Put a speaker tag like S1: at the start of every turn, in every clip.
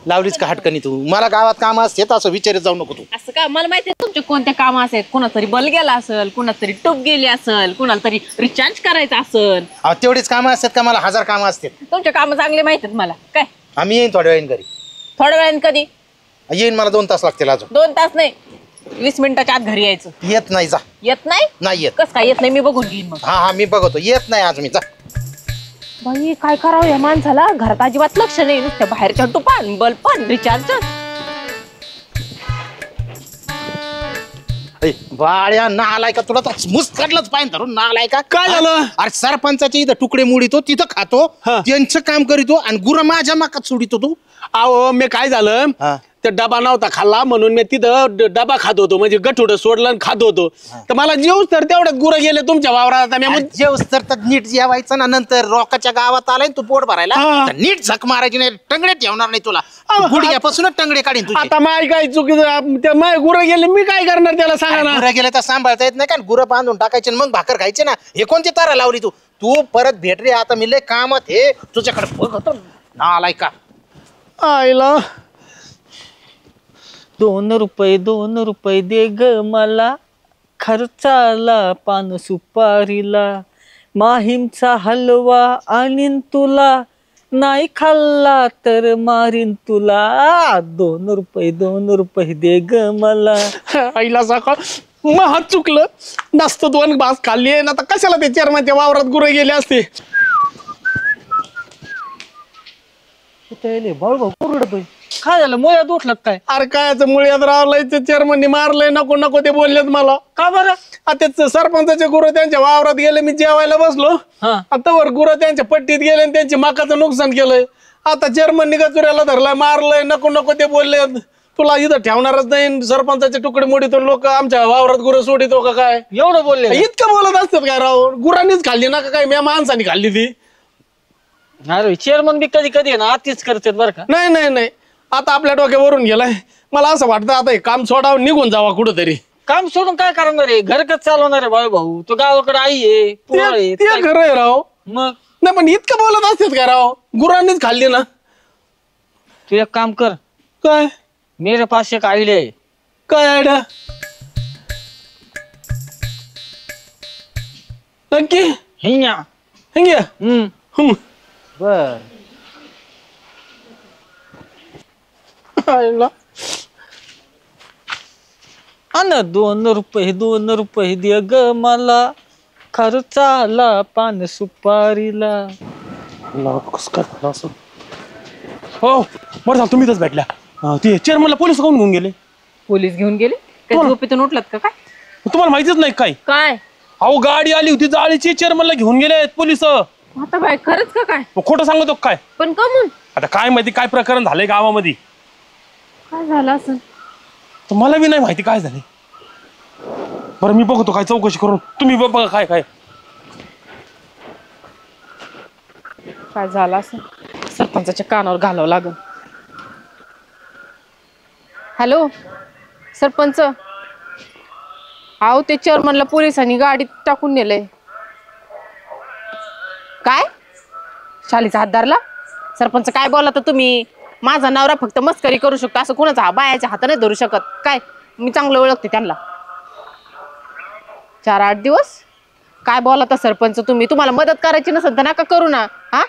S1: लावलीच का हटकनी तू? मला गावात काम असते असं विचारत जाऊ नको तू.
S2: असं का? मला माहिती आहे तुमचे कोणत्या काम असेल. कुणाला तरी बल गेला असेल, कुणाला तरी टूप गेली असेल, कुणाला तरी रिचार्ज करायचं असेल.
S1: तेवढीच कामं असतात का? मला 1000 कामं असतात.
S2: तुमचे काम चांगले माहित आहेत मला. काय
S1: आम्ही येईन थोड्या वेळाने घरी.
S2: थोड्या वेळाने कधी
S1: येईन? मला 2 तास लागतील अजून.
S2: 2 तास नाही, 20 मिनिटाच्या आत घरी यायचं.
S1: येत नाही जा.
S2: येत नाही?
S1: नाही येत.
S2: कस काय येत नाही? मी बघून घेईन मग.
S1: हा मी बघतो. येत नाही आज मी. जा.
S2: बाई काय करावं या माणसाला? घरात अजिबात लक्ष नाही, नुसत्या बाहेरच्या टुपान बल्बन रिचार्ज.
S1: बाळ्या नालाय का? तुला तर मुस्कटलंच पाहिजे धरून. नालाय का?
S3: काय झालं?
S1: अरे सरपंचाच्या इथं तुकडे मोडितो, तिथं खातो, त्यांचं काम करीतो आणि गुरं माझ्या माकात सोडितो तू.
S3: अहो मी काय झालं, ते डबा नव्हता खाल्ला म्हणून मी तिथं डबा खात होतो, म्हणजे गठुड सोडलं आणि खात होतो. तर मला जेवूच तर तेवढ्यात गुरं गेले तुमच्या वावरात.
S1: जेवस तर नीट जेवायचं ना. नंतर रोकाच्या गावात आलाय तू पोट भरायला, नीट झक मारायची नाही. टंगडे ठेवणार नाही तुला. गुडघ्यापासूनच टंगडे काढीन तुझे.
S3: आता माय काय चुकीचं? माय गुरं गेले, मी काय करणार त्याला सांगा ना.
S1: गुरं गेले तर सांभाळता येत नाही का? गुरं बांधून टाकायचे मग भाकर खायचे ना. हे कोणती तारा लावली तू? तू परत भेट रे. आता मी लय कामात हे तुझ्याकडे बघतो. नालाय का?
S3: आईला
S4: 2 रुपये दे ग मला, खर्चाला पान सुपारीला, माहीमचा हलवा आणीन तुला, नाही खाल्ला तर मारीन तुला. 2 रुपये दे ग मला.
S3: आईला सकाळ मग चुकलं नसतं. 2 घास खाल्ली ना, तर कशाला ते चेअरमनच्या वावरात गुरं गेले असते.
S4: भाऊ कुरडतोय. काय झालं? मुळ्यात उठलं काय?
S3: अरे कायचं मुळ्यात रावलंय, चेअरमननी मारलंय. नको नको ते बोललेत मला.
S4: का बरं?
S3: आता सरपंचाचे गुरु त्यांच्या वावरात गेले, मी जेवायला बसलो. आता वर गुरु त्यांच्या पट्टीत गेले आणि त्यांची मकाचं नुकसान केलंय. आता चेअरमननी गचुऱ्याला धरलाय, मारलंय. नको नको ते बोलले, तुला इथं ठेवणारच नाही. सरपंचाचे तुकडे मोडीतो लोक, आमच्या वावरात गुरु सोडितो का काय?
S4: एवढं बोलले?
S3: इतकं बोलत असतात काय राव? गुरांनीच खाल्ली ना का काय? मी माणसाने खाल्ली ती.
S4: अरे चेअरमन बी कधी कधी ना आतीच करतात बरं का.
S3: नाही नाही नाही, आता आपल्या डोक्यावरून गेलाय. मला असं वाटतं आता हे काम सोडावं, निघून जावा कुठंतरी.
S4: काम सोडून काय करणार आहे? घर कसं चालवणार आहे बाळू भाऊ? तो गावाकडे आई आहे, पोरं आहेत.
S3: ते खरं आहे राव.
S4: मग
S3: नाही पण इतकं बोलत असतात काय राव? गुरांनीच खाल्ली ना.
S4: तू एक काम कर.
S3: काय?
S4: मेरे पास एक आयडिया आहे.
S3: काय आयडिया? नक्की?
S4: हिंग्या.
S3: हिंग्या?
S4: बर. अन 2 रुपये दे ग मला, खर्चाला पान सुपारीला.
S3: हो बरं झालं तुम्ही इथंच भेटल्या. ते चेअरमनला पोलीस कोण घेऊन गेले?
S2: पोलीस घेऊन गेले? काय झोपेतून उठलात का काय?
S3: तुम्हाला माहितीच नाही काय?
S2: काय
S3: अहो गाडी आली होती जाळीची, चेअरमनला घेऊन गेले पोलीस.
S2: आता बाय खरंच का काय?
S3: खोटं सांगतो काय?
S2: पण कमून?
S3: आता काय माहिती काय प्रकरण झालंय गावामध्ये.
S2: काय झालं असं?
S3: तर मला बी नाही माहिती काय झालंय. बरं मी बघतो काय चौकशी करून. तुम्ही बघा काय काय
S2: काय झालं असं. सरपंचाच्या कानावर घालावं लागल. हॅलो सरपंच, अहो ते चेअरमनला पोलिसांनी गाडीत टाकून नेलंय. काय? शालीचा हात धरला? सरपंच काय बोला तर तुम्ही? माझा नवरा फक्त मस्करी करू शकतो, असं कोणाचा बायाच्या हात नाही धरू शकत. काय? मी चांगलं ओळखते त्यांना. 4-8 दिवस काय बोला तर सरपंच तुम्ही? तुम्हाला मदत करायची नसेल तर नका करू ना. हा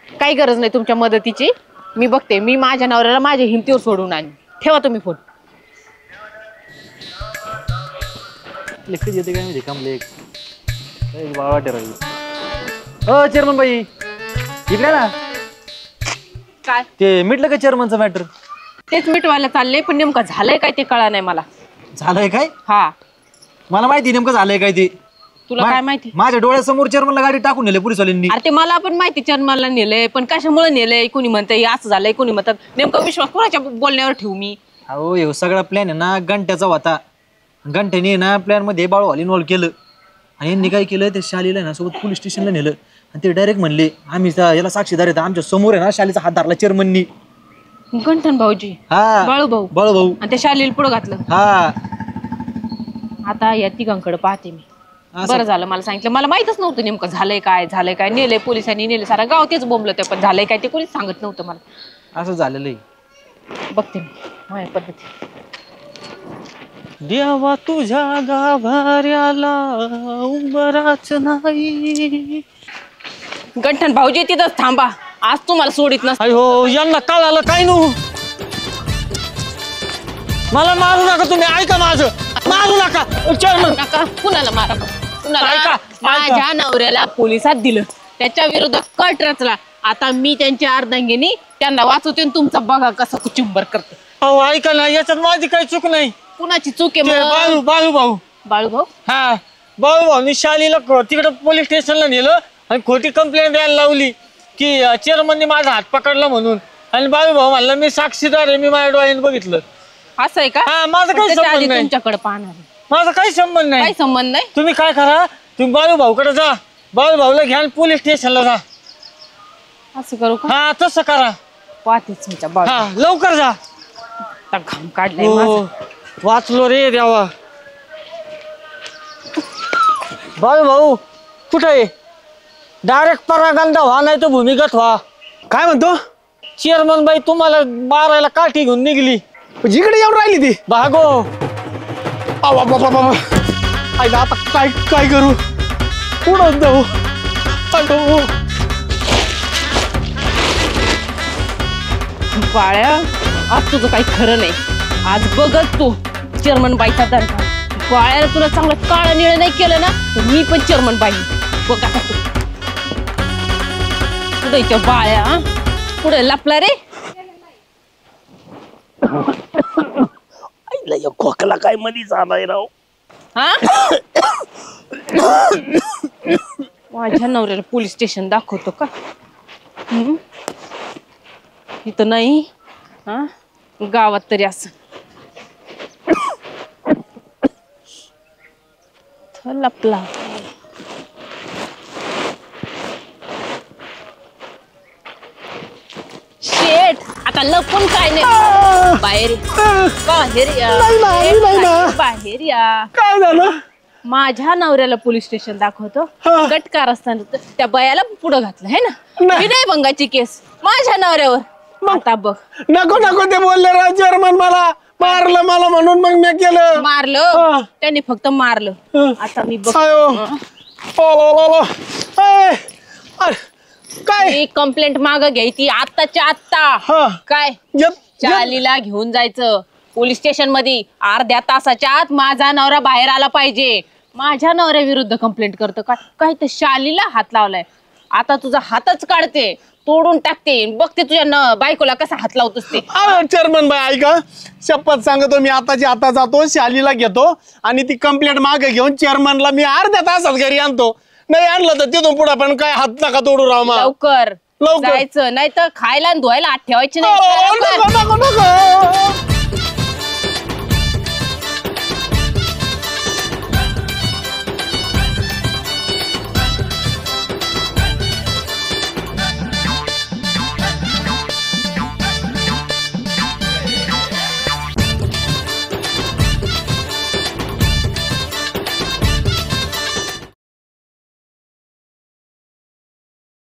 S2: काही गरज नाही तुमच्या मदतीची. मी बघते, मी माझ्या नवऱ्याला माझ्या हिमतीवर सोडून आणीन. ठेवा तुम्ही फोन.
S4: लिखित येते काय म्हणजे कामले हो चेअरमन बाई इकडे ना.
S2: काय
S4: ते मिटलं का चेअरमनचं मॅटर?
S2: तेच मिटवायला चाललंय, पण नेमकं झालंय काय ते कळा नाही मला.
S4: झालंय काय?
S2: हा
S4: मला माहिती नेमकं झालंय काय ते.
S2: तुला काय माहिती?
S4: माझ्या डोळ्यासमोर चेअरमनला गाडी टाकून नेले पोलिसवाल्यांनी.
S2: अरे ते मला पण माहिती चेअरमनला नेलंय, पण कशामुळे नेलंय? कोणी म्हणतंय असं झालंय, कोणी म्हणतात. नेमका विश्वास कोणाच्या बोलण्यावर ठेवू मी?
S4: अहो हे सगळा प्लॅन आहे ना गंट्याचा होता. गंट्याने ना प्लॅन मध्ये बाळूवाली इन्व्हॉल्व केलं आणि यांनी काय केलं, त्या शालीला ना सोबत पोलीस स्टेशनला नेलं आणि ते डायरेक्ट म्हणले आम्ही याला साक्षीदार आहेत. आमच्या समोर आहे ना शालीचा हात धरला चेअरमननी.
S2: गंठन भाऊजी?
S4: हा
S2: बाळू भाऊ.
S4: बाळू भाऊ.
S2: आणि त्या शालीला पुढे घातलं.
S4: हा
S2: आता या तिघांकडे पाहते मी. बरं झालं मला सांगितलं, मला माहितच नव्हतं नेमकं झालंय काय. नेलंय पोलिसांनी, नेले सारा गाव तेच बोंबलं ते, पण झालंय काय ते कोणीच सांगत नव्हतं मला.
S4: असं झालेलं आहे.
S2: बघते मी माझ्या पद्धती.
S4: देवा तुझ्या गाभाऱ्याला उंबराच नाही.
S2: गंठन भाऊजी तिथंच थांबा, आज तुम्हाला सोडित नसतं.
S4: अयो यांना कळालं काय नू. मला मारू नका तुम्ही, ऐका माझं, मारू नका. चेअरमन
S2: नका कुणाला मारा, कुणाला
S4: ऐका.
S2: माझ्या नवऱ्याला पोलिसात दिलं, त्याच्या विरोधात कट रचला. आता मी त्यांच्या अर्धांगिनी त्यांना वाचवते आणि तुमचा बघा कसा कुचुंबर करते.
S4: अहो ऐका ना, याच्यात माझी काही चूक नाही.
S2: कुणाची चूक आहे
S4: ते
S2: मग?
S4: बाळू भाऊ.
S2: बाळू भाऊ
S4: हा बाळू भाऊनी शालीला तिकडे पोलीस स्टेशनला नेलं आणि खोटी कंप्लेंट द्यायला लावली की चेअरमनने माझा हात पकडला म्हणून. आणि बाळू भाऊ म्हणला मी साक्षीदार आहे, मी माझ्या डोळ्याने बघितलं.
S2: असं आहे का?
S4: हा, माझं काही
S2: त्याच्या आधी
S4: संबंध नाही.
S2: तुमच्याकडे पाहणार आहे.
S4: माझा काही संबंध नाही.
S2: काही संबंध नाही.
S4: तुम्ही काय करा, तुम्ही बाळू भाऊकडे जा, बाळू भाऊला घ्या आणि पोलीस स्टेशनला जा.
S2: असं करू का?
S4: हा तसं करा.
S2: पाहतेच तुमच्या बाळू.
S4: हा लवकर जा.
S2: आता घाम काढलाय
S4: हो,
S2: माझा.
S4: वाचलो रे देवा. बाळू भाऊ कुठे आहे? डायरेक्ट परागंदा व्हा, नाही तर भूमिगत व्हा.
S3: काय म्हणतो?
S4: चेअरमन बाई तुम्हाला मारायला काठी घेऊन निघली.
S3: जिकडे येऊन राहिली ती.
S4: भागो.
S3: बाबा बाबा बाबा, आईला आता काय काय करू? कुठं जाऊ? अगो.
S2: बाळ्या, आज तुझं काही खरं नाही. आज बघत तू चेअरमन बाईचा दरबार. बाळ्याला तुला चांगलं काळं निळं नाही केलं ना, तर मी पण चेअरमन बाई. बघ आता तू पुढे इथं बाळ्या, हा? पुढे लपला रे.
S3: आईला खोकला काय मधी झालाय राव.
S2: हा माझ्या नवऱ्याला पोलीस स्टेशन दाखवतो का? इथं नाही, हा गावात तरी असं लपला. शेट, आता लपून काय नाही, बाहेर बाहेर या, बाहेर या.
S3: काय झालं?
S2: माझ्या नवऱ्याला पोलीस स्टेशन दाखवतो. गटकार असताना त्या बायाला पुढं घातलं है ना. विनयभंगाची केस माझ्या नवऱ्यावर. आता बघ.
S3: नको नको ते बोलले राव चेअरमन, मला मारलं मला म्हणून मग मी केलं.
S2: मारलं त्यांनी, फक्त मारलं. आता मी बघ
S3: काय
S2: कंप्लेंट माग घ्यायची आत्ताच्या आत्ता. काय चालीला घेऊन जायचं पोलीस स्टेशन मध्ये. अर्ध्या तासाच्या आत माझा नवरा बाहेर आला पाहिजे. माझ्या नवऱ्या विरुद्ध कंप्लेंट करतो काय? काय तर शालीला हात लावलाय. आता तुझा हातच काढते, तोडून टाकते, बघते तुझ्या बायकोला कसा हात लावतोस ते.
S3: चेअरमन बाई ऐका, शपथ सांगतो मी आताची आता जातो, शालीला घेतो आणि ती कंप्लेंट मागे घेऊन चेअरमनला मी अर्ध्या तासात घरी आणतो. नाही आणलं तर तिथून पुढे पण काय हात नका तोडू राव.
S2: लवकर जायचं, नाही तर खायला आणि धुवायला हात ठेवायचे नाही.
S3: नको